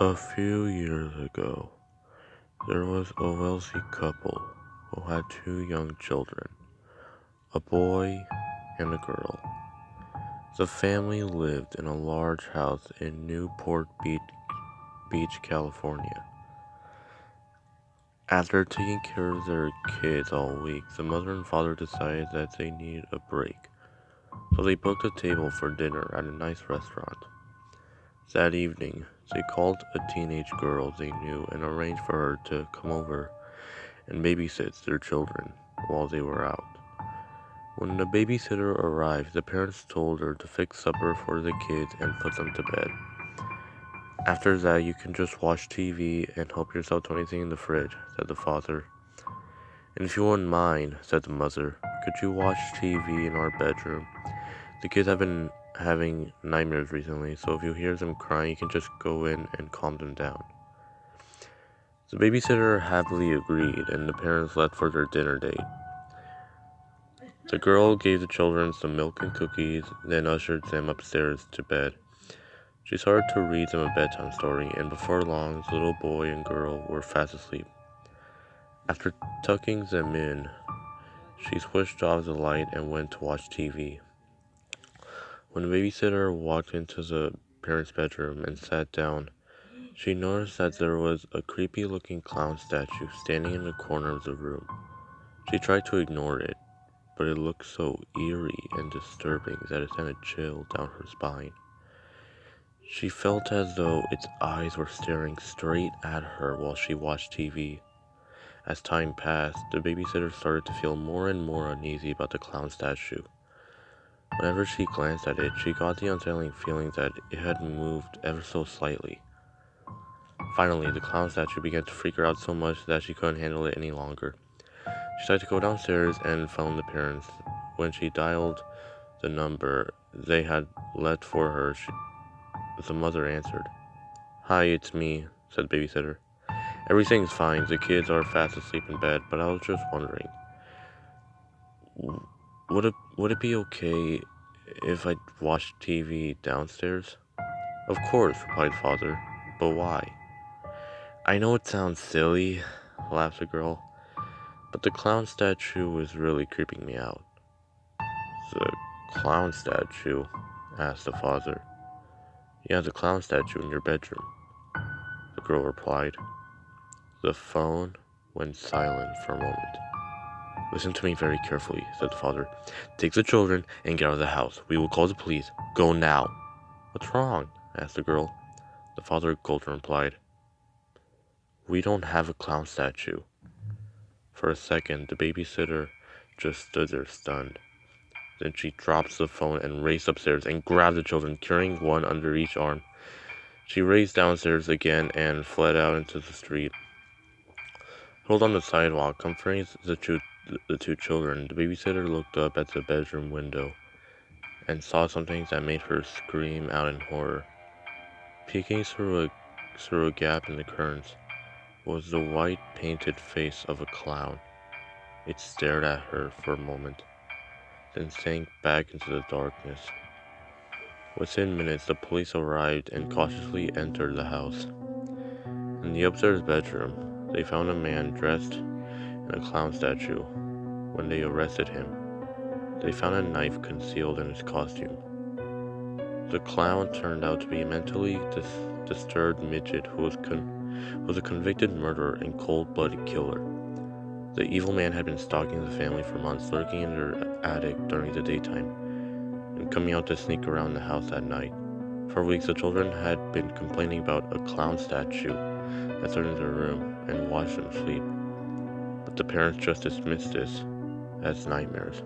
A few years ago, there was a wealthy couple who had two young children, a boy and a girl. The family lived in a large house in Beach, California. After taking care of their kids all week, the mother and father decided that they needed a break, so they booked a table for dinner at a nice restaurant. That evening, they called a teenage girl they knew and arranged for her to come over and babysit their children while they were out. When the babysitter arrived, the parents told her to fix supper for the kids and put them to bed. After that, you can just watch TV and help yourself to anything in the fridge, said the father. And if you wouldn't mind, said the mother, could you watch TV in our bedroom? The kids have been having nightmares recently, so if you hear them crying, you can just go in and calm them down. The babysitter happily agreed, and the parents left for their dinner date. The girl gave the children some milk and cookies, then ushered them upstairs to bed. She started to read them a bedtime story, and before long, the little boy and girl were fast asleep. After tucking them in, she switched off the light and went to watch TV. When the babysitter walked into the parents' bedroom and sat down, she noticed that there was a creepy-looking clown statue standing in the corner of the room. She tried to ignore it, but it looked so eerie and disturbing that it sent a chill down her spine. She felt as though its eyes were staring straight at her while she watched TV. As time passed, the babysitter started to feel more and more uneasy about the clown statue. Whenever she glanced at it, she got the unsettling feeling that it had moved ever so slightly. Finally, the clown statue began to freak her out so much that she couldn't handle it any longer. She decided to go downstairs and phone the parents. When she dialed the number they had left for her, the mother answered. "Hi, it's me," said the babysitter. "Everything's fine. The kids are fast asleep in bed, but I was just wondering, would it be okay if I watched TV downstairs?" "Of course," replied father. "But why?" "I know it sounds silly," laughed the girl, "but the clown statue is really creeping me out." "The clown statue?" asked the father. "Yeah, the clown statue in your bedroom," the girl replied. The phone went silent for a moment. "Listen to me very carefully," said the father. "Take the children and get out of the house. We will call the police. Go now." "What's wrong?" asked the girl. The father gulped and replied, "We don't have a clown statue." For a second, the babysitter just stood there stunned. Then she dropped the phone and raced upstairs and grabbed the children, carrying one under each arm. She raced downstairs again and fled out into the street. Huddled on the sidewalk, comforting the two children, the babysitter looked up at the bedroom window and saw something that made her scream out in horror. Peeking through a gap in the curtains was the white painted face of a clown. It stared at her for a moment, then sank back into the darkness. Within minutes, the police arrived and cautiously entered the house. In the upstairs bedroom, they found a man dressed in a clown statue. When they arrested him, they found a knife concealed in his costume. The clown turned out to be a mentally disturbed midget who was a convicted murderer and cold-blooded killer. The evil man had been stalking the family for months, lurking in their attic during the daytime, and coming out to sneak around the house at night. For weeks, the children had been complaining about a clown statue that stood in their room and watched them sleep. But the parents just dismissed this as nightmares.